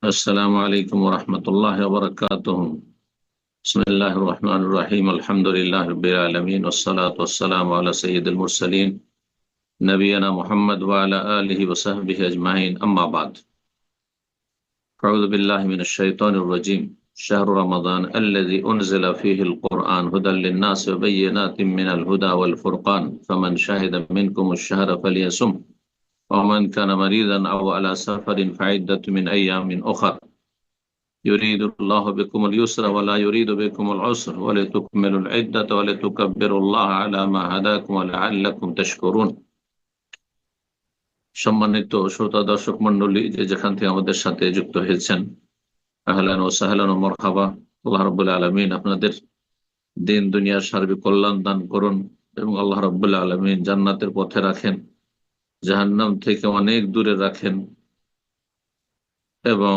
السلام عليكم ورحمة الله وبركاته. بسم الله الرحمن الرحيم. الحمد لله رب العالمين، والصلاة والسلام على سيد المرسلين نبينا محمد وعلى آله وصحبه أجمعين، أما بعد. أعوذ بالله من الشيطان الرجيم. شهر رمضان الذي أنزل فيه القرآن هدى للناس وبينات من الهدى والفرقان، فمن شهد منكم الشهر فليصم، ومن كان مريضا أو على سفر فعدة من أيام أخر، يريد الله بكم اليسر ولا يريد بكم العسر ولتكملوا العدة ولتكبروا الله على ما هداكم ولعلكم تشكرون. সম্মানিত শ্রোতা দর্শক মণ্ডলী, যে যেখান থেকে আমাদের সাথে যুক্ত হয়েছেন, আহলান ও সাহলান ও মারহাবা। আল্লাহ রাব্বুল আলামিন আপনাদের দিন দুনিয়ার সার্বিক কল্যাণ দান করুন এবং আল্লাহ রাব্বুল আলামিন জান্নাতের পথে রাখেন, জাহান্নাম থেকে অনেক দূরে রাখেন এবং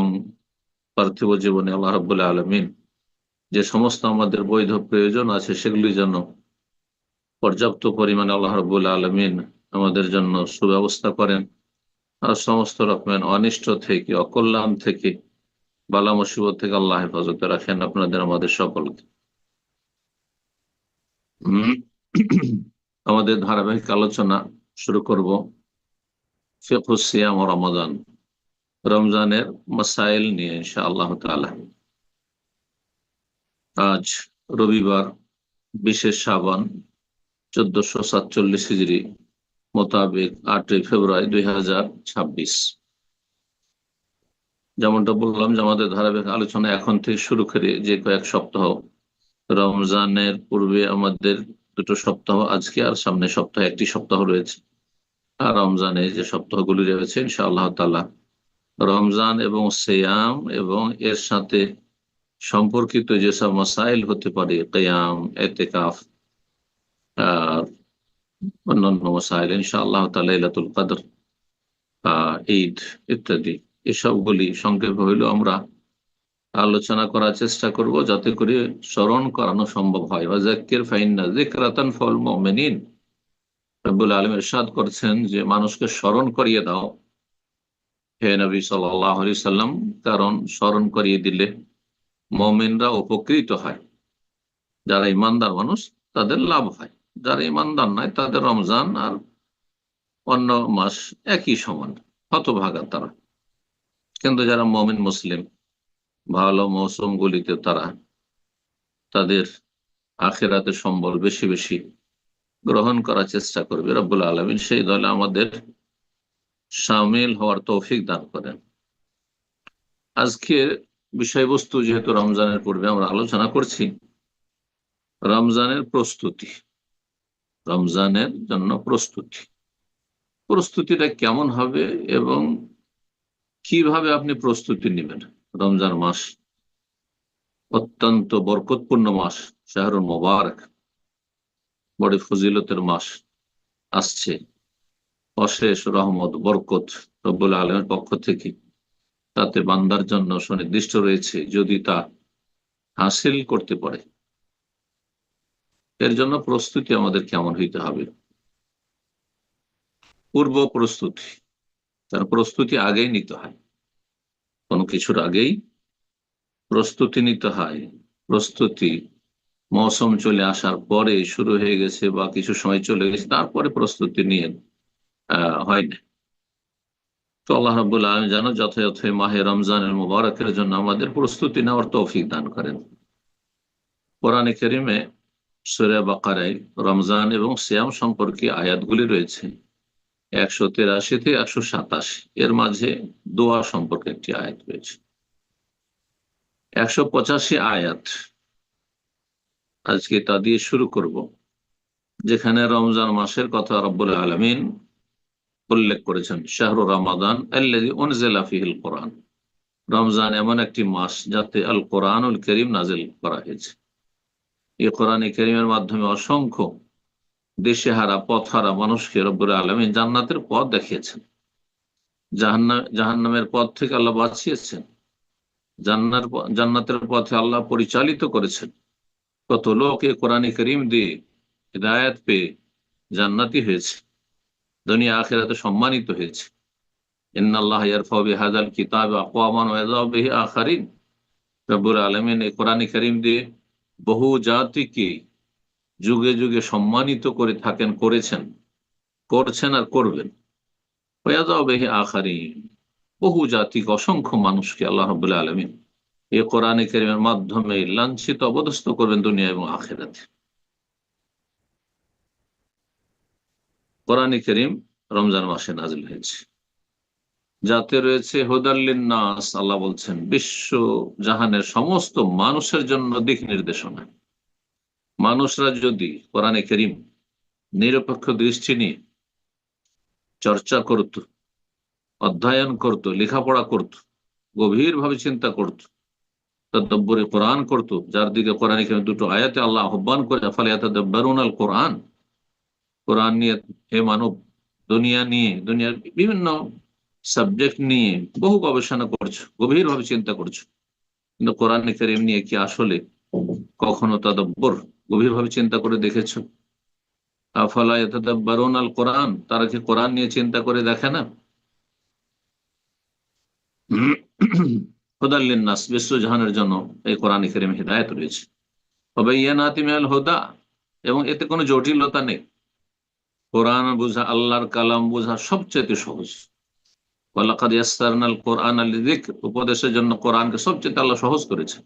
পার্থিব জীবনে আল্লাহ রাব্বুল আলামিন যে সমস্ত আমাদের বৈধ প্রয়োজন আছে সেগুলি যেন পর্যাপ্ত পরিমাণে আল্লাহ রাব্বুল আলামিন আমাদের জন্য সুব্যবস্থা করেন, আর সমস্ত রকমের অনিষ্ট থেকে, অকল্যাণ থেকে, বালা মুসিবত থেকে আল্লাহ হেফাজতে রাখেন আপনাদের আমাদের সকলকে। আমাদের ধারাবাহিক আলোচনা শুরু করব ফিকহুস সিয়াম ও রমাদান, রমজানের মাসাইল নিয়ে ইনশাআল্লাহ তাআলা। আজ রবিবার 20 শাবান 1447 হিজরি মোতাবেক 8 ফেব্রুয়ারি 2026। যেমনটা বললাম যে আমাদের ধারাবাহিক আলোচনা এখন থেকে শুরু করে যে কয়েক সপ্তাহ, রমজানের পূর্বে আমাদের 2 সপ্তাহ, আজকে আর সামনে সপ্তাহে 1 সপ্তাহ রয়েছে, আর রমজানে যে সপ্তাহগুলি রয়েছে ইনশাআল্লাহ তাআলা রমজান এবং সিয়াম এবং এর সাথে সম্পর্কিত যেসব মাসাইল হতে পারে, কিয়াম, ইতিকাফ আর অন্যান্য মাসাইল ইনশাআল্লাহ তাআলা, লাইলাতুল কদর, ঈদ ইত্যাদি, এসবগুলি সংক্ষেপে হইলেও আমরা আলোচনা করার চেষ্টা করব, যাতে করে স্মরণ করানো সম্ভব হয়। ওয়াযাক্কির ফাইন্না যিকরা তানফাউল মুমিনিন। রব্বুল আলামিন ইরশাদ করছেন যে মানুষকে স্মরণ করিয়ে দাও হে নবী সাল্লাল্লাহু আলাইহি সাল্লাম, কারণ স্মরণ করিয়ে দিলে মুমিনরা উপকৃত হয়। যারা ইমানদার মানুষ তাদের লাভ হয়, যারা ইমানদার নয় তাদের রমজান আর অন্য মাস একই সমান, হতভাগা তারা। কিন্তু যারা মুমিন মুসলিম, ভালো মৌসুমগুলিতে তারা তাদের আখিরাতের সম্বল বেশি বেশি গ্রহণ করার চেষ্টা করবে। রব্বুল আলামিন সেই দলে আমাদের শামিল হওয়ার তৌফিক দান করেন। আজকের বিষয়বস্তু, যেহেতু রমজানের পূর্বে আমরা আলোচনা করছি, রমজানের প্রস্তুতি, রমজানের জন্য প্রস্তুতিটা কেমন হবে এবং কিভাবে আপনি প্রস্তুতি নেবেন। রমজান মাস অত্যন্ত বরকতপূর্ণ মাস, শাহরুল মুবারক, বড় ফজিলতের মাস আসছে। অশেষ রহমত, বরকত রব্বুল আলামিনের পক্ষ থেকে তাতে বান্দার জন্য সুনির্দিষ্ট রয়েছে, যদি তা হাসিল করতে পারে। এর জন্য প্রস্তুতি আমাদের কেমন হইতে হবে? পূর্ব প্রস্তুতি, তার প্রস্তুতি আগেই নিতে হয়, কোনো কিছুর আগেই প্রস্তুতি নিতে হয়। প্রস্তুতি মৌসুম চলে আসার পরে শুরু হয়ে গেছে বা কিছু সময় চলে গেছে, তারপরে প্রস্তুতি নিয়ে হয় না। তো আল্লাহ রাব্বুল আলামিন যেন যথাযথ মাহে রমজানের মুবারকের জন্য আমাদের প্রস্তুতি নেওয়ার তৌফিক দান করেন। কোরআনে কারিমে সূরা বাকারায় রমজান এবং সিয়াম সম্পর্কে আয়াতগুলি রয়েছে 183 থেকে 187। এর মাঝে দোয়া সম্পর্কে একটি আয়াত রয়েছে 185 আয়াত। আজকে তা দিয়ে শুরু করব, যেখানে রমজান মাসের কথা রব্বুল আলামিন উল্লেখ করেছেন। শাহরু রমাদান আল্লাযী উনজিলা ফীহিল কোরআন। রমজান এমন একটি মাস যাতে আল কোরআনুল কারীম নাযিল করা হয়েছে। এই কোরআনে কারীমের মাধ্যমে অসংখ্য দিশেহারা, পথহারা মানুষকে রব্বুল আলামিন জান্নাতের পথ দেখিয়েছেন, জাহান্নামের পথ থেকে আল্লাহ বাঁচিয়েছেন, জান্নাতের পথে আল্লাহ পরিচালিত করেছেন। কত লোক এই কোরআনে কারীম দিয়ে হিদায়াত পেয়ে জান্নাতি হয়েছে, দুনিয়া আখিরাতে সম্মানিত হয়েছে। ইন্নাল্লাহ ইয়ারফাউ বিহাযাল কিতাব আকওয়ামান ওয়া ইয়াযউ বিহি আখারিন। রব্বুল আলামিন এই কোরআন কারীম দিয়ে বহু জাতিকে যুগে যুগে সম্মানিত করে থাকেন, করেছেন, করছেন আর করবেন। ওয়া ইয়াযউ বিহি আখারিন, বহু জাতিকে, অসংখ্য মানুষকে আল্লাহ রাব্বুল আলামিন এই কোরআন কারীমের মাধ্যমে লাঞ্ছিত অপদস্থ করবেন দুনিয়া এবং আখিরাতে। কোরআন কারীম রমজান মাসে নাজিল হয়েছে, যাতে রয়েছে হুদাল লিন্নাস। আল্লাহ বলছেন বিশ্ব জাহানের সমস্ত মানুষের জন্য দিক নির্দেশনা। মানুষরা যদি কোরআন কারীম নিরপেক্ষ দৃষ্টি নিয়ে চর্চা করত, অধ্যয়ন করত, লেখাপড়া করত, গভীরভাবে চিন্তা করত, তাদাব্বুরে কোরআন করত, যার দিকে কোরআন কারীমের দুটো আয়াতে আল্লাহ আহ্বান করে ফালিয়াতাদাব্বারুনাল কোরআন, কোরআন নিয়ে হে মানব, দুনিয়া নিয়ে, দুনিয়ার বিভিন্ন সাবজেক্ট নিয়ে বহু গবেষণা করছো, গভীরভাবে চিন্তা করছো, কিন্তু কোরআন কারীম নিয়ে কি আসলে কখনো তাদাব্বুর, গভীরভাবে চিন্তা করে দেখেছো? আফালা ইয়াতাদাব্বারুনাল কোরআন, তারা কি কোরআন নিয়ে চিন্তা করে দেখে না? হুদাল লিন্নাস, বিশ্বজাহানের জন্য এই কোরআন কারীম হিদায়াত রয়েছে। ওয়াবাইয়ানাতি মিনাল হুদা, এবং এতে কোনো জটিলতা নেই। কোরআন বোঝা, আল্লাহর কালাম বোঝা সবচেয়ে সহজ। ওয়ালাকাদ ইয়াসসারনাল কোরআনা লিযিকর, উপদেশের জন্য কোরআনকে সবচেয়ে আল্লাহ সহজ করেছে।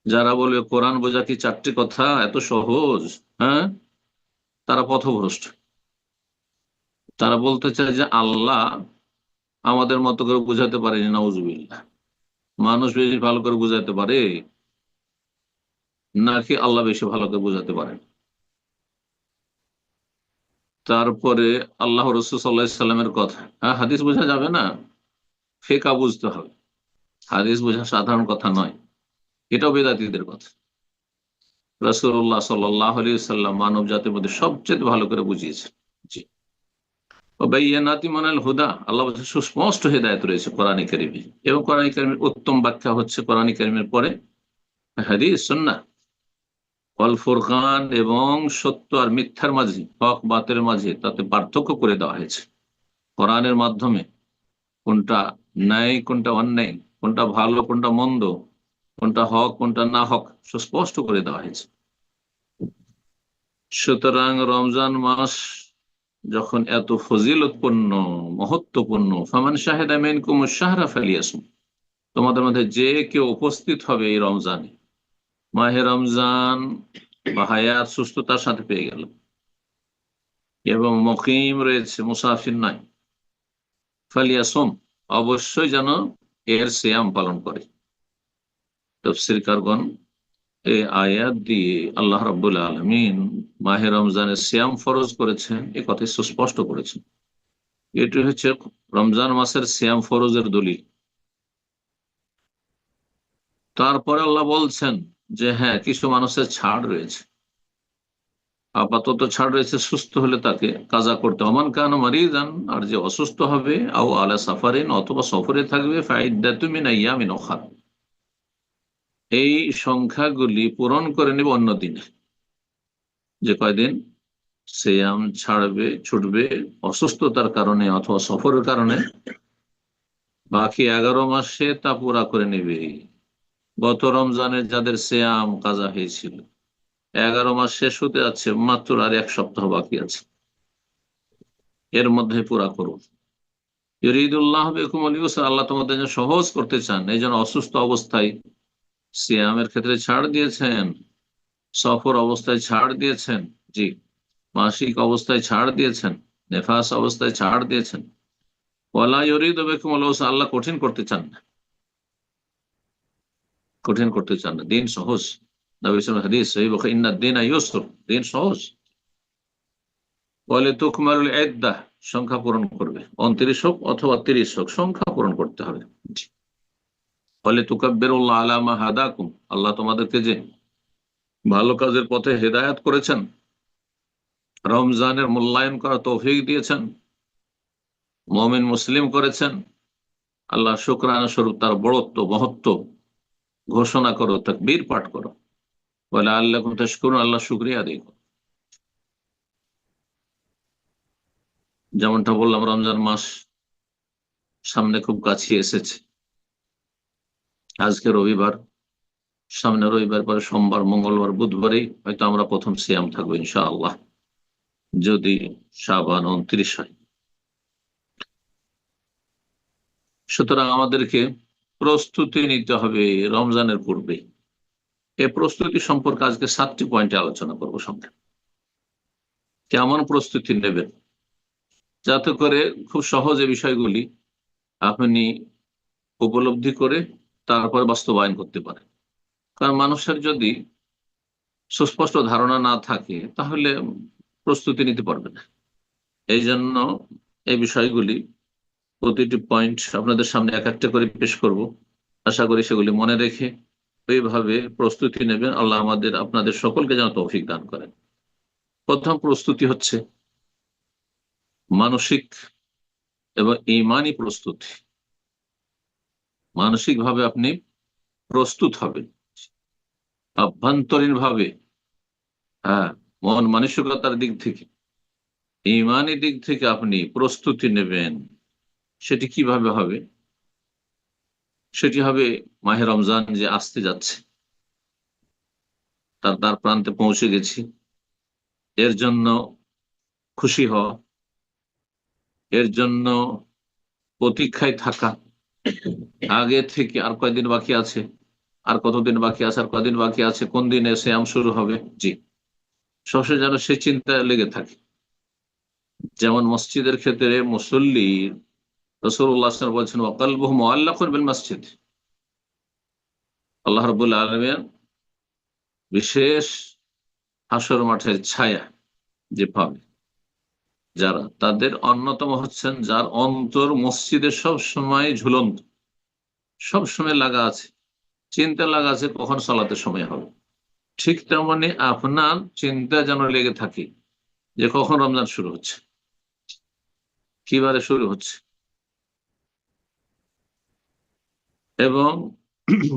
যারা বলবে কোরআন বোঝা কি চারটি কথা, এত সহজ, হ্যাঁ, তারা পথভ্রষ্ট। তারা বলতে চায় যে আল্লাহ আমাদের মতো করে বুঝাতে পারেনি, নাউজুবিল্লাহ। মানুষ বেশি ভালো করে বুঝাতে পারে নাকি আল্লাহ বেশি ভালো করে বুঝাতে পারেন? তারপরে আল্লাহ রাসূল সাল্লাল্লাহু আলাইহি সাল্লামের কথা, হ্যাঁ, হাদিস বোঝা যাবে না, ফিকহ বুঝতে হবে। হাদিস বোঝা সাধারণ কথা নয়, এটাও বেদাতীদের কথা। রাসূলুল্লাহ সাল্লাল্লাহু আলাইহি সাল্লাম মানব জাতির মধ্যে সবচেয়ে ভালো করে বুঝিয়েছেন। জি। ওয়াবাইয়ানাতি মিনাল হুদা, আল্লাহ বলছেন সুস্পষ্ট হিদায়াত রয়েছে কোরআন কারীমে, এবং কোরআন কারীমের উত্তম ব্যাখ্যা হচ্ছে কোরআন কারীমের পরে হাদিস, সুন্নাহ। ওয়াল ফুরকান, এবং সত্য আর মিথ্যার মাঝে, হক বাতিলের মাঝে তাতে পার্থক্য করে দেওয়া হয়েছে কোরআনের মাধ্যমে। কোনটা ন্যায়, কোনটা অন্যায়, কোনটা ভালো, কোনটা মন্দ, কোনটা হক, কোনটা না হক, সুস্পষ্ট করে দেওয়া হয়েছে। সুতরাং রমজান মাস যখন এত ফজিলতপূর্ণ, মহত্বপূর্ণ, ফামান শাহিদা মিনকুম আশ-শাহরা ফালিয়াসুম, তোমাদের মধ্যে যে কেউ উপস্থিত হবে এই রমজানে, মাহে রমজান বা হায়াত সুস্থতার সাথে পেয়ে গেল, এবং মুকিম রয়েছে, মুসাফির নাই, ফালিয়াসুম, অবশ্যই যেন এর সিয়াম পালন করে। তাফসীরকারগণ এই আয়াত দিয়ে আল্লাহ রাব্বুল আলামিন মাহে রমজানের সিয়াম ফরজ করেছেন, এ কথা সুস্পষ্ট করেছেন। এটি হচ্ছে রমজান মাসের সিয়াম ফরজের দলিল। তারপরে আল্লাহ বলছেন যে হ্যাঁ, কিছু মানুষের ছাড় রয়েছে, আপাতত ছাড় রয়েছে, সুস্থ হলে তাকে কাজা করতে। ওমান কানা মারিদান, আর যে অসুস্থ হবে, আও আলা সাফারিন, অথবা সফরে থাকবে, ফাইদ্দাতুম মিন আইয়ামিন উখর, এই সংখ্যাগুলি পূরণ করে নেবে অন্য দিনে। যে কয়দিন সিয়াম ছাড়বে, ছুটবে অসুস্থতার কারণে অথবা সফরের কারণে, বাকি 11 মাসে তা পুরা করে নেবে। গত রমজানের যাদের সিয়াম কাজা হয়েছিল, 11 মাস শেষ হতে যাচ্ছে, মাত্র আর 1 সপ্তাহ বাকি আছে, এর মধ্যে পুরা করুন। ইউরিদুল্লাহ বিকুমুল ইউসর, আল্লাহ তোমাদের জন্য সহজ করতে চান, এই জন্য অসুস্থ অবস্থায় সিয়ামের ক্ষেত্রে ছাড় দিয়েছেন, সফর অবস্থায় ছাড় দিয়েছেন, জি, মাসিক অবস্থায় ছাড় দিয়েছেন, নেফাস অবস্থায় ছাড় দিয়েছেন। ওয়ালা ইউরিদু বিকুমুল ইউসর, আল্লাহ কঠিন করতে চান না, কঠিন করতে চান না, দিন সহজ। নবী সাল্লাল্লাহু আলাইহি ওয়াসাল্লাম হাদিস সহিহ বুখারী, ইন্নাদ-দীনা ইউসর, দিন সহজ। বলে তুকমালুল ইদ্দাহ, সংখ্যা পূরণ করবে, 29 হোক অথবা 30 হোক, সংখ্যা পূরণ করতে হবে। বলে তুকাব্বিরুল্লাহ আলা মা হাদাকুম, আল্লাহ তোমাদেরকে যে ভালো কাজের পথে হেদায়েত করেছেন, রমজানের মূল্যায়ন করার তৌফিক দিয়েছেন, মুমিন মুসলিম করেছেন, আল্লাহ শুকরানা স্বরূপ তার বড়ত্ব, মহত্ব ঘোষণা করো, তাকবীর পাঠ করো। বলে আল্লাকুম তাশকুরুন, আল্লাহ শুকরিয়া আদায় করো। যেমনটা বললাম, রমজান মাস সামনে খুব কাছে এসেছে। আজকে রবিবার, সামনে রবিবার পরে সোমবার, মঙ্গলবার, বুধবারেই হয়তো আমরা প্রথম সিয়াম থাকবো ইনশাআল্লাহ, যদি শাবান 29 হয়। সুতরাং আমাদেরকে প্রস্তুতি নিতে হবে রমজানের পূর্বে। এই প্রস্তুতি সম্পর্কে আজকে 7টি পয়েন্টে আলোচনা করবো সঙ্গে। কেমন প্রস্তুতি নেবেন যাতে করে খুব সহজে বিষয়গুলি আপনি উপলব্ধি করে তারপর বাস্তবায়ন করতে পারেন। কারণ মানুষের যদি সুস্পষ্ট ধারণা না থাকে তাহলে প্রস্তুতি নিতে পারবে না। এই জন্য এই বিষয়গুলি, প্রতিটি পয়েন্ট আপনাদের সামনে এক একটা করে পেশ করব। আশা করি সেগুলি মনে রেখে ওইভাবে প্রস্তুতি নেবেন। আল্লাহ আমাদের আপনাদের সকলকে যেন তৌফিক দান করেন। প্রথম প্রস্তুতি হচ্ছে মানসিক এবং ঈমানি প্রস্তুতি। মানসিক ভাবে আপনি প্রস্তুত হবেন, আভ্যন্তরীণ ভাবে, হ্যাঁ, মন মানসিকতার দিক থেকে, ঈমানি দিক থেকে আপনি প্রস্তুতি নেবেন। সেটি কিভাবে হবে? সেটি হবে মাহে রমজান যে আসতে যাচ্ছে, তার দ্বার প্রান্তে পৌঁছে গেছি, এর জন্য খুশি হওয়া, এর জন্য প্রতীক্ষায় থাকা। আগে থেকে আর কয়দিন বাকি আছে, আর কতদিন বাকি আছে, আর কদিন বাকি আছে, কোন দিনে সিয়াম শুরু হবে, জি, সবসময় যেন সে চিন্তা লেগে থাকে। যেমন মসজিদের ক্ষেত্রে মুসল্লি, রাসূলুল্লাহ সাল্লাল্লাহু আলাইহি ওয়াসাল্লাম বলছেন ওয়াকালবুহু মুআল্লাকুন বিল মসজিদ। আল্লাহ রাব্বুল আলামিন বিশেষ হাসর মাঠের ছায়া যে পাবে যারা, তাদের অন্যতম হচ্ছেন যার অন্তর মসজিদে সব সময় ঝুলন্ত, সব সময় লাগা আছে, চিন্তা লাগা আছে কখন সালাতের সময় হবে। ঠিক তেমনি আপনার চিন্তা যেন লেগে থাকে যে কখন রমজান শুরু হচ্ছে, কিবারে শুরু হচ্ছে, এবং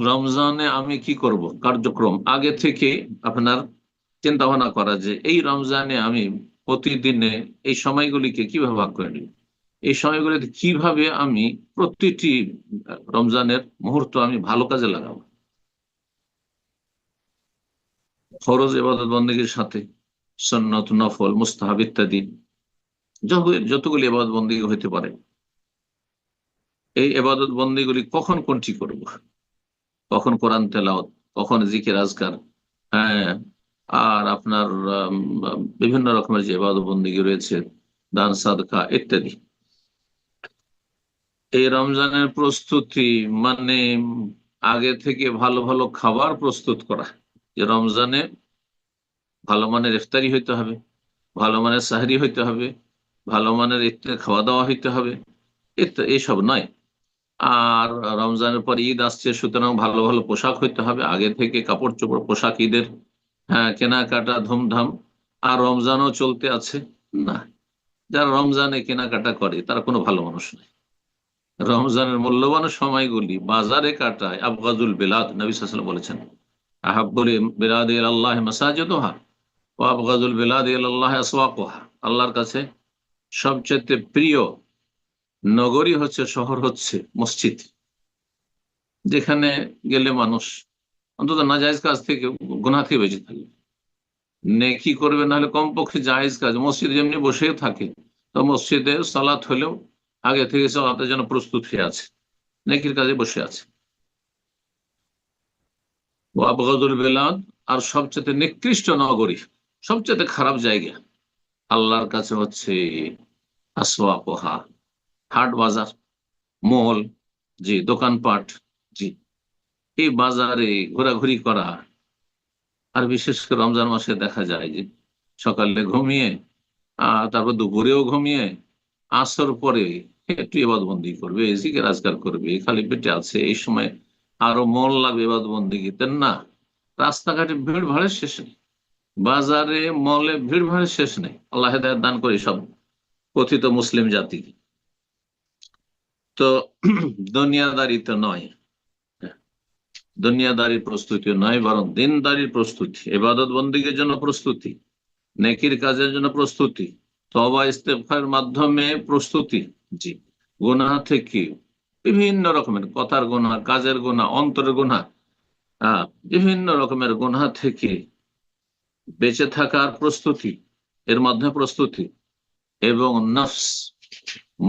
রমজানে আমি কি করব কার্যক্রম আগে থেকে আপনার চিন্তা ভাবনা করা, যে এই রমজানে আমি প্রতিদিনে এই সময়গুলিকে কিভাবে ভাগ করে নিব, এই সময়গুলিতে কিভাবে আমি প্রতিটি রমজানের মুহূর্ত আমি ভালো কাজে লাগাবো। ফরজ ইবাদত বন্দেগীর সাথে সুন্নত, নফল, মুস্তাহাব ইত্যাদি যতগুলি ইবাদত বন্দেগী হইতে পারে, এই ইবাদত বন্দেগীগুলি কখন কোনটি করব, কখন কোরআন তেলাওয়াত, কখন জিকির আজকার, হ্যাঁ, আর আপনার বিভিন্ন রকমের যে ইবাদত বন্দেগী রয়েছে, দান সাদকা ইত্যাদি। এই রমজানের প্রস্তুতি মানে আগে থেকে ভালো ভালো খাবার প্রস্তুত করা, যে রমজানে ভালো মানের ইফতারি হইতে হবে, ভালো মানের সাহরি হইতে হবে, ভালো মানের খাওয়া দাওয়া হইতে হবে, এইসব নয়। আর রমজানের পর ঈদ আসছে, সুতরাং ভালো ভালো পোশাক হইতে হবে, আগে থেকে কাপড় চোপড় পোশাক ঈদের, হ্যাঁ, কেনাকাটা ধুমধাম। আর রমজানও চলতে আছে, না, যারা রমজানে কেনাকাটা করে তারা কোনো ভালো মানুষ নয়। রমজানের মূল্যবান সময়গুলি বাজারে কাটায় আবগাজুল বিলাদ, নবী সাল্লাল্লাহু আলাইহি ওয়াসাল্লাম বলেছেন আহাব্বুল বিলাদি ইলাল্লাহ মাসাজিদুহা ওয়া আবগাজুল বিলাদি ইলাল্লাহ আসওয়াকুহা। আল্লাহর কাছে সবচেয়ে প্রিয় নগরী হচ্ছে, শহর হচ্ছে মসজিদ, যেখানে গেলে মানুষ অন্তত নাজায়েজ কাজ থেকে, গুনাহ থেকে বেঁচে থাকবে, নেকি করবে, নাহলে কমপক্ষে জায়েজ কাজ, মসজিদে যেমনি বসেও থাকে, তো মসজিদে সালাত হলেও আগে থেকে সালাতের জন্য প্রস্তুত হয়ে আছে, নেকির কাজে বসে আছে। ও আবগাদুল বেলাদ, আর সবচেয়ে নিকৃষ্ট নগরী, সবচেয়ে খারাপ জায়গা আল্লাহর কাছে হচ্ছে আসওয়াকুহা, হাট বাজার, মল, জি, দোকানপাট, জি, এই বাজারে ঘোরাঘুরি করা। আর বিশেষ করে রমজান মাসে দেখা যায় যে সকালে ঘুমিয়ে, তারপর দুপুরেও ঘুমিয়ে, আসর পরে একটু ইবাদতবন্দি করবে, জিকির আজকার করবে, খালি পেটে আছে, এই সময় আরো মন লাগবে ইবাদতবন্দিতে, না, রাস্তাঘাটে ভিড় ভাড়ের শেষ নেই, বাজারে মলে ভিড় ভাড়ের শেষ নেই। আল্লাহ হেদায়েত দান করে সব কথিত মুসলিম জাতিকে। তো দুনিয়াদারি তো নয়, দুনিয়াদারির প্রস্তুতি নয়, বরং দিনদারির প্রস্তুতি, ইবাদত বন্দেগীর জন্য প্রস্তুতি, নেকির কাজের জন্য প্রস্তুতি, তওবা ইস্তেগফারের মাধ্যমে প্রস্তুতি, জি, গুনাহ থেকে, বিভিন্ন রকমের কথার গুনাহ, কাজের গুনাহ, অন্তরের গুনাহ, বিভিন্ন রকমের গুনাহ থেকে বেঁচে থাকার প্রস্তুতি, এর মাধ্যমে প্রস্তুতি, এবং নফস,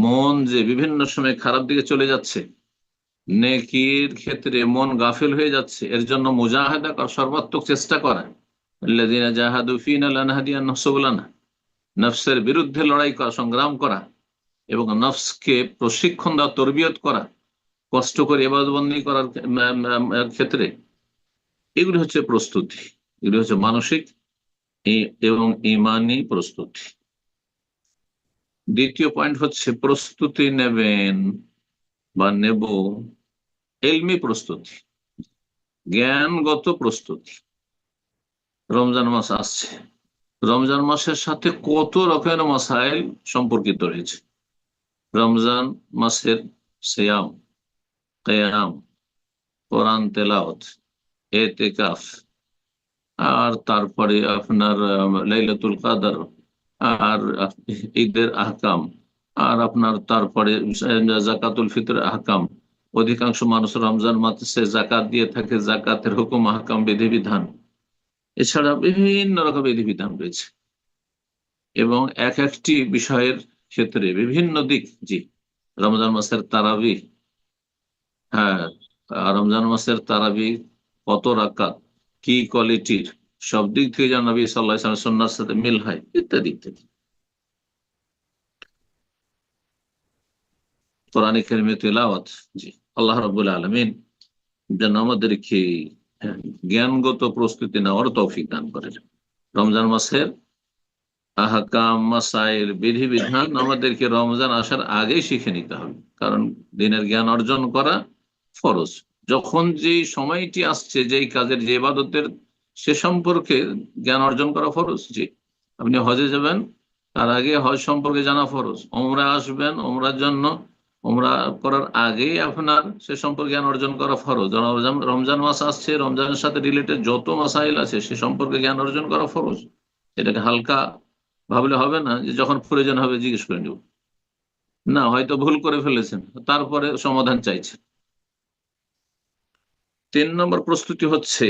মন যে বিভিন্ন সময় খারাপ দিকে চলে যাচ্ছে, নেকির ক্ষেত্রে মন গাফিল হয়ে যাচ্ছে, এর জন্য মুজাহাদা করা, সর্বাত্মক চেষ্টা করা। আল্লাযীনা জাহাদু ফীনা লানাহদিয়ান্নাহুম সুবুলানা, নফসের বিরুদ্ধে লড়াই করা, সংগ্রাম করা, এবং নফসকে প্রশিক্ষণ দেওয়া, তরবিয়ত করা, কষ্ট করে ইবাদতবন্দি করার ক্ষেত্রে, এগুলি হচ্ছে প্রস্তুতি। এগুলি হচ্ছে মানসিক এবং ইমানি প্রস্তুতি। দ্বিতীয় পয়েন্ট হচ্ছে প্রস্তুতি নেবেন বা নেব, ইলমি প্রস্তুতি, জ্ঞানগত প্রস্তুতি। রমজান মাস আসছে, রমজান মাসের সাথে কত রকমের মাসাইল সম্পর্কিত রয়েছে। রমজান মাসের সিয়াম, কিয়াম, কোরআন তেলাওয়াত, এতেকাফ, আর তারপরে আপনার লাইলাতুল কদর, আর ঈদের আহকাম, আর আপনার তারপরে জাকাতুল ফিতর আহকাম। অধিকাংশ মানুষ রমজান মাসে জাকাত দিয়ে থাকে, জাকাতের হুকুম, আহকাম, বিধিবিধান, এছাড়া বিভিন্ন রকম বিধিবিধান রয়েছে, এবং এক একটি বিষয়ের ক্ষেত্রে বিভিন্ন দিক। জি, রমজান মাসের তারাবি, হ্যাঁ, রমজান মাসের তারাবি কত রাকাত, কি কোয়ালিটির, সব দিক থেকে যেন নবী সাল্লাল্লাহু আলাইহি ওয়াসাল্লামের সুন্নাহর সাথে মিল হয়, ইত্যাদি ইত্যাদি। কোরআন কারীমের তিলাওয়াত। জি, আল্লাহ রাব্বুল আলামিন যেন আমাদেরকে জ্ঞানগত প্রস্তুতি নেওয়ার তৌফিক দান করেন। রমজান মাসের আহকাম, মাসাইল, বিধিবিধান আমাদেরকে রমজান আসার আগেই শিখে নিতে হবে, কারণ দিনের জ্ঞান অর্জন করা ফরজ। যখন যে সময়টি আসছে, যেই কাজের, যে ইবাদতের, সে সম্পর্কে জ্ঞান অর্জন করা ফরজ। জি, আপনি হজে যাবেন, তার আগে হজ সম্পর্কে জানা ফরজ। ওমরা আসবেন, ওমরার জন্য, ওমরা করার আগেই আপনার সে সম্পর্কে জ্ঞান অর্জন করা ফরজ। রমজান মাস আসছে, রমজানের সাথে রিলেটেড যত মাসাইল আছে সে সম্পর্কে জ্ঞান অর্জন করা ফরজ। এটাকে হালকা ভাবলে হবে না, যে যখন প্রয়োজন হবে জিজ্ঞেস করে নিব। না, হয়তো ভুল করে ফেলেছেন, তারপরে সমাধান চাইছেন। 3 নম্বর প্রস্তুতি হচ্ছে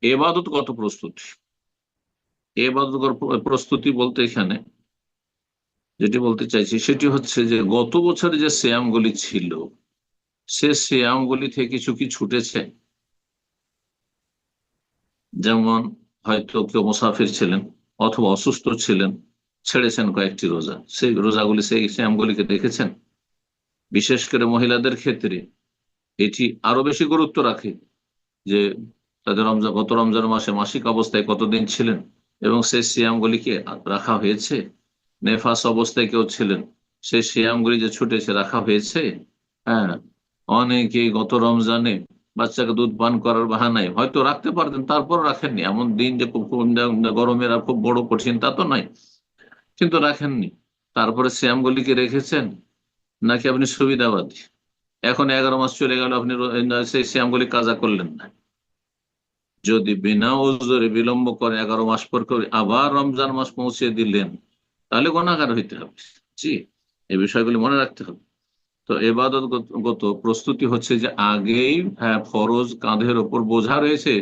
এবাদতগত প্রস্তুতি। এবাদতগত প্রস্তুতি বলতে এখানে যেটি বলতে চাইছি সেটি হচ্ছে যে গত বছরে যে সিয়ামগুলি ছিল, সে সিয়ামগুলি থেকে কিছু কি ছুটেছে। যেমন হয়তো কেউ মুসাফির ছিলেন অথবা অসুস্থ ছিলেন, ছেড়েছেন কয়েকটি রোজা, সেই রোজাগুলি, সেই সিয়ামগুলিকে দেখেছেন। বিশেষ করে মহিলাদের ক্ষেত্রে এটি আরো বেশি গুরুত্ব রাখে, যে তাদের গত রমজান মাসে মাসিক অবস্থায় কতদিন ছিলেন এবং সেই সিয়ামগুলিকে রাখা হয়েছে। নেফাস অবস্থায় কেউ ছিলেন, সেই সিয়ামগুলি যে ছুটেছে রাখা হয়েছে। হ্যাঁ, অনেকে গত রমজানে বাচ্চাকে দুধ পান করার বাহানায় হয়তো রাখতে পারতেন, তারপর রাখেননি। এমন দিন যে খুব গরমের আর খুব বড় কঠিন তা তো নয়, কিন্তু রাখেননি। তারপরে সিয়ামগুলিকে রেখেছেন, নাকি আপনি সুবিধাবাদী, এখন 11 মাস চলে গেল, আপনি সেই সিয়ামগুলি কাজা করলেন না। যদি বিনা ওজরে বিলম্ব করে 11 মাস পর করে আবার রমজান মাস পৌঁছে দিলেন, তাহলে গুনাহগার হইতে হবে। জি, এই বিষয়গুলি মনে রাখতে হবে। তো এবাদতগত প্রস্তুতি হচ্ছে যে আগেই, হ্যাঁ, ফরজ কাঁধের ওপর বোঝা রয়েছে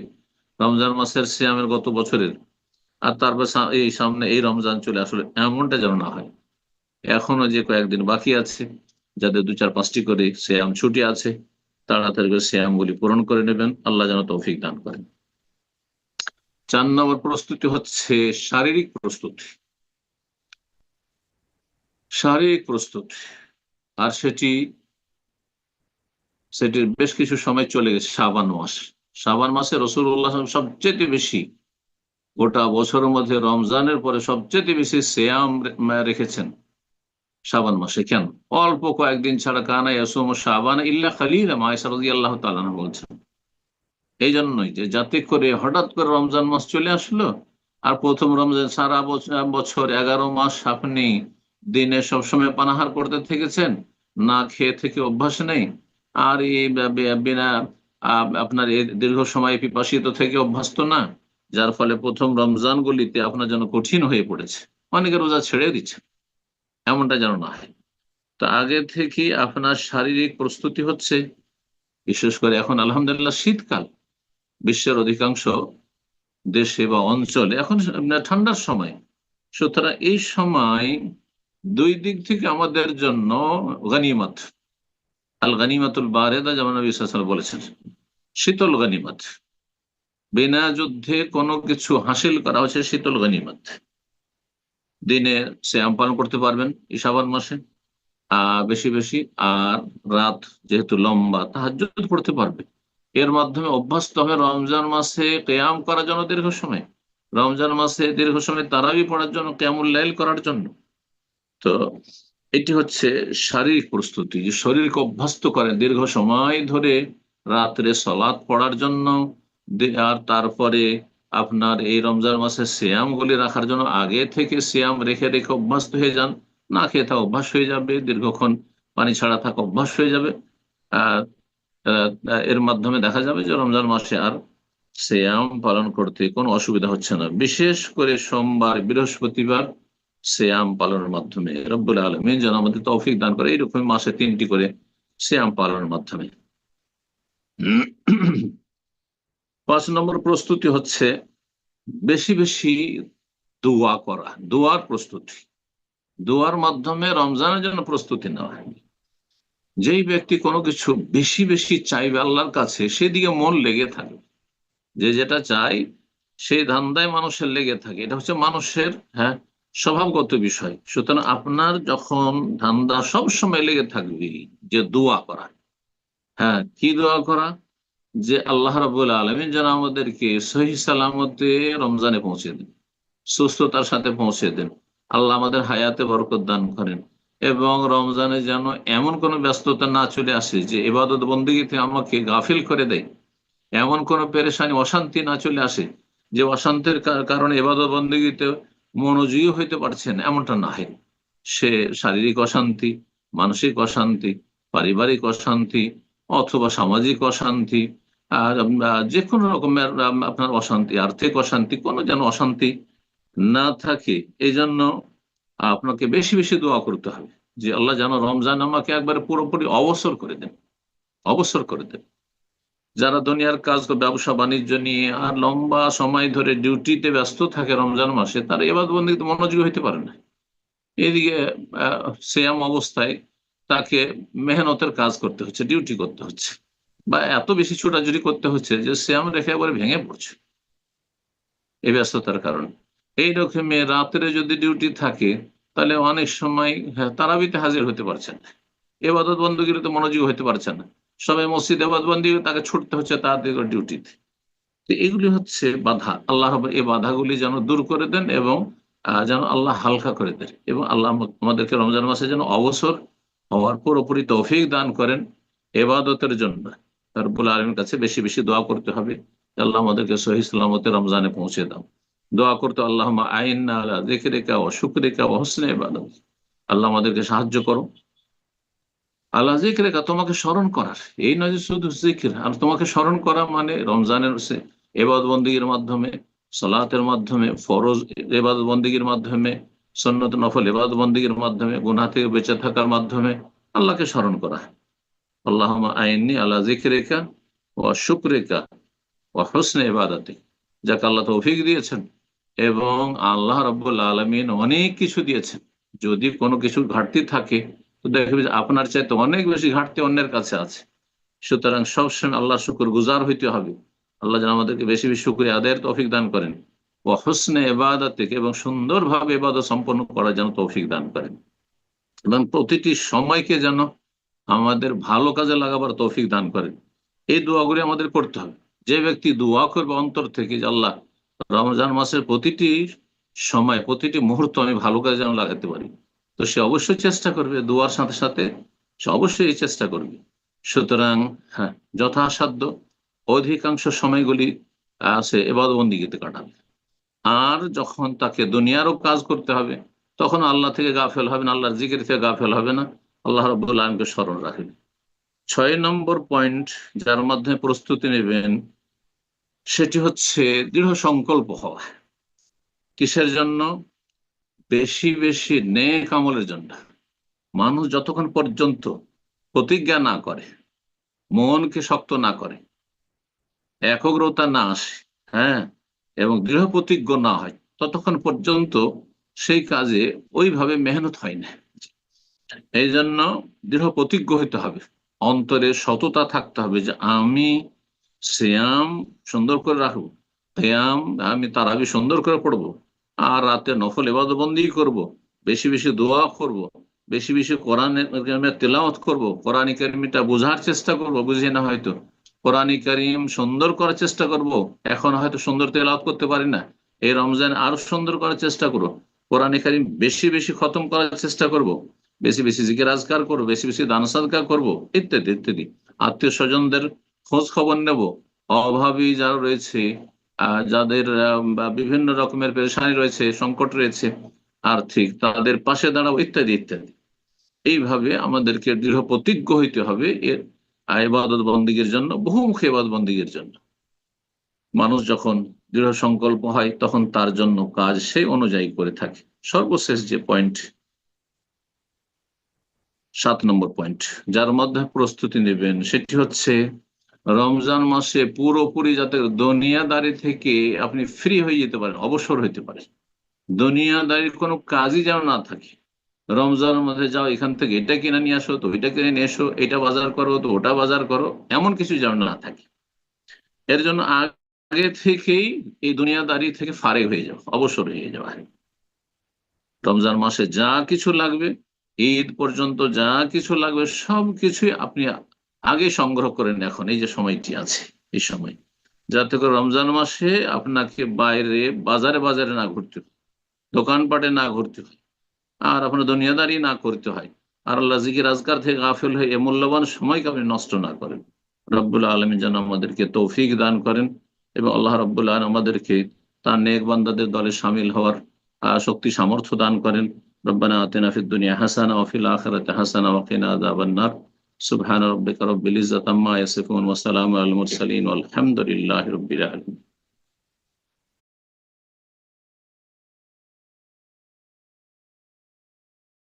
রমজান মাসের সিয়ামের গত বছরের, আর তারপর এই সামনে এই রমজান চলে আসলে, এমনটা যেন না হয়। এখনো যে কয়েকদিন বাকি আছে, যাদের 2-4-5টি করে সিয়াম ছুটি আছে, তাড়াতাড়ি করে সিয়ামগুলি পূরণ করে নেবেন। আল্লাহ যেন তৌফিক দান করেন। 4 নম্বর প্রস্তুতি হচ্ছে শারীরিক প্রস্তুতি। শারীরিক প্রস্তুতি, আর সেটির বেশ কিছু সময় চলে গেছে। শাবান মাস, শাবান মাসে রাসূলুল্লাহ সবচেয়ে বেশি, গোটা বছরের মধ্যে রমজানের পরে সবচেয়ে বেশি সিয়াম রেখেছেন শাবান মাসে। কেন? অল্প কয়েকদিন ছাড়া, কানা ইয়াসুমু শাবান ইল্লা কালিলা, আয়েশা রাদিয়াল্লাহু তাআলা আনহা বলছেন। এই জন্যই যে যাতে করে হঠাৎ করে রমজান মাস চলে আসলো, আর প্রথম রমজান, সারা বছর 11 মাস আপনি দিনে সবসময় পানাহার করতে থেকেছেন, না খেয়ে থেকে অভ্যাস নেই, আর এই বিনা আপনার এই দীর্ঘ সময় পিপাসিত থেকে অভ্যস্ত না, যার ফলে প্রথম রমজান গুলিতে আপনার জন্য কঠিন হয়ে পড়েছে, অনেকে রোজা ছেড়ে দিচ্ছে। এমনটা যেন না হয়। তো আগে থেকে আপনার শারীরিক প্রস্তুতি হচ্ছে, বিশেষ করে এখন আলহামদুলিল্লাহ শীতকাল, বিশ্বের অধিকাংশ দেশে বা অঞ্চলে এখন ঠান্ডার সময়। সুতরাং এই সময় দুই দিক থেকে আমাদের জন্য গনিমত, আল গনিমাতুল বারেদা, যেমন নবী সাল্লাল্লাহু আলাইহি ওয়াসাল্লাম বলেছেন, শীতল গনিমত। বিনা যুদ্ধে কোনো কিছু হাসিল করা হচ্ছে শীতল গনিমত। দিনে সিয়াম পালন করতে পারবেন এই শাবান মাসে বেশি বেশি, আর রাত যেহেতু লম্বা তাহাজ্জুদ পড়তে পারবে। এর মাধ্যমে অভ্যস্ত হবে রমজান মাসে কিয়াম করার জন্য দীর্ঘ সময়, রমজান মাসে দীর্ঘ সময় তারাবি পড়ার জন্য, কিয়ামুল লাইল করার জন্য। তো এটি হচ্ছে শারীরিক প্রস্তুতি, যে শরীরকে অভ্যস্ত করেন দীর্ঘ সময় ধরে রাত্রে সালাত পড়ার জন্য। আর তারপরে আপনার এই রমজান মাসে সিয়াম গুলি রাখার জন্য আগে থেকে সিয়াম রেখে রেখে অভ্যস্ত হয়ে যান। না খেয়ে থাকা অভ্যাস হয়ে যাবে, দীর্ঘক্ষণ পানি ছাড়া থাকা অভ্যাস হয়ে যাবে। আহ আহ, এর মাধ্যমে দেখা যাবে যে রমজান মাসে আর সিয়াম পালন করতে কোনো অসুবিধা হচ্ছে না। বিশেষ করে সোমবার, বৃহস্পতিবার সিয়াম পালনের মাধ্যমে রব্বুল আলামিন যেন আমাদের তৌফিক দান করে এইরকম মাসে 3টি করে সিয়াম পালনের মাধ্যমে। 5 নম্বর প্রস্তুতি হচ্ছে বেশি বেশি দোয়া করা, দোয়ার প্রস্তুতি। দোয়ার মাধ্যমে রমজানের জন্য প্রস্তুতি নেওয়া। যেই ব্যক্তি কোনো কিছু বেশি বেশি চাইবে আল্লাহর কাছে, সেদিকে মন লেগে থাকে, যে যেটা চাই সেই ধান্দায় মানুষের লেগে থাকে, এটা হচ্ছে মানুষের, হ্যাঁ, স্বভাবগত বিষয়। সুতরাং আপনার যখন ধান্দা সব সময় লেগে থাকবে যে দোয়া করা, হ্যাঁ, কি দোয়া করা, যে আল্লাহ রাব্বুল আলামিন যেন আমাদেরকে সহি সালামতে রমজানে পৌঁছে দেন, সুস্থতার সাথে পৌঁছে দেন। আল্লাহ আমাদের হায়াতে বরকত দান করেন, এবং রমজানে যেন এমন কোনো ব্যস্ততা না চলে আসে যে ইবাদত বন্দেগীতে আমাকে গাফিল করে দেয়, এমন কোনো পেরেশানি অশান্তি না চলে আসে যে অশান্তির কারণে ইবাদত বন্দেগীতে মনোযোগী হইতে পারছেন, এমনটা না হয়। সে শারীরিক অশান্তি, মানসিক অশান্তি, পারিবারিক অশান্তি, অথবা সামাজিক অশান্তি, আর যে কোনো রকমের আপনার অশান্তি, আর্থিক অশান্তি, কোনো যেন অশান্তি না থাকে। এই জন্য আপনাকে বেশি বেশি দোয়া করতে হবে যে আল্লাহ যেন রমজান আমাকে একবারে পুরোপুরি অবসর করে দেন, অবসর করে দেন। যারা দুনিয়ার কাজ, ব্যবসা বাণিজ্য নিয়ে আর লম্বা সময় ধরে ডিউটিতে ব্যস্ত থাকে রমজান মাসে, তারা ইবাদত বন্দেগীতে মনোযোগী হইতে পারে না। এদিকে সিয়াম অবস্থায় তাকে মেহনতের কাজ করতে হচ্ছে, ডিউটি করতে হচ্ছে, বা এত বেশি ছোটাছুটি করতে হচ্ছে যে সিয়াম রেখে একবারে ভেঙে পড়ছে এই ব্যস্ততার কারণে। এইরকমই রাত্রে যদি ডিউটি থাকে, তাহলে অনেক সময়, হ্যাঁ, তারাবিতে হাজির হতে পারছেন না, এবাদত বন্দীগীতে মনোযোগী হতে পারছে না। সবাই মসজিদ এবাদত বন্দী, তাকে ছুটতে হচ্ছে তাড়াতাড়ি করে ডিউটিতে। তো এগুলি হচ্ছে বাধা। আল্লাহ রাব্বুল এই বাধাগুলি যেন দূর করে দেন, এবং যেন আল্লাহ হালকা করে দেন, এবং আল্লাহ আমাদেরকে রমজান মাসে যেন অবসর হওয়ার পুরোপুরি তৌফিক দান করেন এবাদতের জন্য। রব্বুল আলামিনের কাছে বেশি বেশি দোয়া করতে হবে, আল্লাহ আমাদেরকে সহি সালামতে রমজানে পৌঁছে দাও। দোয়া করতে আল্লাহুম্মা আইন্না আলা যিকরিকা ওয়া শুকরিকা ওয়া হুসনি ইবাদাত, আল্লাহ আমাদেরকে সাহায্য করো আল্লাহ জিক্রেকা, তোমাকে স্মরণ করার। এই নয় যে শুধু জিকির, আর তোমাকে স্মরণ করা মানে রমজানের এবাদত বন্দেগীর মাধ্যমে, সালাতের মাধ্যমে, ফরজ এবাদত বন্দেগীর মাধ্যমে, সুন্নত নফল এবাদত বন্দেগীর মাধ্যমে, গুনাহ থেকে বেঁচে থাকার মাধ্যমে আল্লাহকে স্মরণ করা। আল্লাহুম্মা আইন্নি আলা যিকরিকা ওয়া শুকরিকা ওয়া হুসনি ইবাদাতিক, যাকে আল্লাহ তৌফিক দিয়েছেন, এবং আল্লাহ রাব্বুল আলামিন অনেক কিছু দিয়েছেন। যদি কোনো কিছুর ঘাটতি থাকে, তো দেখবে যে আপনার চাইতে অনেক বেশি ঘাটতি অন্যের কাছে আছে। সুতরাং সবসময় আল্লাহ শুকর গুজার হইতে হবে। আল্লাহ যেন আমাদেরকে বেশি বেশি শুকরিয়া আদায়ের তৌফিক দান করেন, ও হুসনে ইবাদতিক, এবং সুন্দরভাবে ইবাদত সম্পন্ন করার যেন তৌফিক দান করেন, এবং প্রতিটি সময়কে যেন আমাদের ভালো কাজে লাগাবার তৌফিক দান করেন। এই দোয়াগুলি আমাদের করতে হবে। যে ব্যক্তি দোয়া করবে অন্তর থেকে যে আল্লাহ, রমজান মাসের প্রতিটি সময়, প্রতিটি মুহূর্ত আমি ভালো কাজে যেন লাগাতে পারি, তো সে অবশ্যই চেষ্টা করবে, দোয়ার সাথে সাথে সে অবশ্যই এই চেষ্টা করবে। সুতরাং, হ্যাঁ, যথাসাধ্য অধিকাংশ সময়গুলি সে ইবাদত বন্দেগীতে কাটাবে। আর যখন তাকে দুনিয়ারও কাজ করতে হবে, তখন আল্লাহ থেকে গাফেল হবে না, আল্লাহর জিকির থেকে গাফেল হবে না, আল্লাহ রাব্বুল আলামিনকে স্মরণ রাখবে। 6 নম্বর পয়েন্ট যার মাধ্যমে প্রস্তুতি নেবেন, সেটি হচ্ছে দৃঢ় সংকল্প হওয়া। কিসের জন্য? বেশি বেশি নেক আমলের জন্য। মানুষ যতক্ষণ পর্যন্ত প্রতিজ্ঞা না করে, মনকে শক্ত না করে, একগ্রতা না আসে, হ্যাঁ, এবং দৃঢ় প্রতিজ্ঞ না হয়, ততক্ষণ পর্যন্ত সেই কাজে ওইভাবে মেহনত হয় না। এই জন্য দৃঢ় প্রতিজ্ঞ হইতে হবে, অন্তরে সততা থাকতে হবে যে আমি সিয়াম সুন্দর করে রাখবো, কিয়াম আমি তারাবি সুন্দর করে পড়বো, আর রাতে নফল ইবাদত বন্দি করব, বেশি বেশি দোয়া করব, বেশি বেশি কোরআনের তেলাওয়াত করব, কোরআন কারিমটা বোঝার চেষ্টা করব, বুঝি না হয়তো কোরআন কারিম সুন্দর করার চেষ্টা করব, এখন হয়তো সুন্দর তেলাওয়াত করতে পারি না, এই রমজান আরো সুন্দর করার চেষ্টা করব, কোরআন কারিম বেশি বেশি খতম করার চেষ্টা করব, বেশি বেশি জিকির আজকার করবো, বেশি বেশি দান সাদকা করবো, ইত্যাদি ইত্যাদি। আত্মীয় স্বজনদের খোঁজ খবর নেব, অভাবী যারা রয়েছে, যাদের বা বিভিন্ন রকমের পেরেশানি রয়েছে, সংকট রয়েছে আর্থিক, তাদের পাশে দাঁড়াবো, ইত্যাদি ইত্যাদি। এইভাবে আমাদেরকে দৃঢ় প্রতিজ্ঞ হইতে হবে এর ইবাদত বন্দিগির জন্য, বহুমুখী ইবাদত বন্দিগির জন্য। মানুষ যখন দৃঢ় সংকল্প হয় তখন তার জন্য কাজ সেই অনুযায়ী করে থাকে। সর্বশেষ যে পয়েন্ট, 7 নম্বর পয়েন্ট, যার মধ্যে প্রস্তুতি নেবেন সেটি হচ্ছে রমজান মাসে পুরোপুরি যাতে দুনিয়াদারি থেকে আপনি ফ্রি হয়ে যেতে পারেন, অবসর হইতে পারেন, দুনিয়াদারির কোনো কাজই যেন না থাকে। রমজানের মধ্যে যাও, এখান থেকে এটা কিনে নিয়ে আসো, তো ওইটা কিনে নিয়ে এসো, এটা বাজার করো, তো ওটা বাজার করো, এমন কিছু যেন না থাকে। এর জন্য আগে থেকেই এই দুনিয়াদারি থেকে ফারেক হয়ে যাও, অবসর হয়ে যাওয়া। রমজান মাসে যা কিছু লাগবে, ঈদ পর্যন্ত যা কিছু লাগবে, সব কিছুই আপনি আগে সংগ্রহ করেন, এখন এই যে সময়টি আছে, এই সময়, যাতে করে রমজান মাসে আপনাকে বাইরে বাজারে বাজারে না ঘুরতে হয়, দোকানপাটে না ঘুরতে হয়, আর আপনার দুনিয়াদারি না করতে হয়, আর আল্লাহ জিকির আজকার থেকে গাফিল হয়ে এ মূল্যবান সময়কে আপনি নষ্ট না করেন। রব্বুল আলমী যেন আমাদেরকে তৌফিক দান করেন, এবং আল্লাহ রব্বুল আলম আমাদেরকে তার নেক বান্দাদের দলে সামিল হওয়ার শক্তি সামর্থ্য দান করেন। রব্বানা আতিনা ফিদ দুনিয়া হাসানা ওয়া ফিল আখিরাতি হাসানা ওয়া কিনা আযাবান নার। সুবহানা রাব্বিকা রাব্বিল ইজ্জাতি আম্মা ইয়াসিফুন ওয়া সালামুন আলাল মুরসালিন ওয়াল হামদুলিল্লাহি রাব্বিল আলামিন।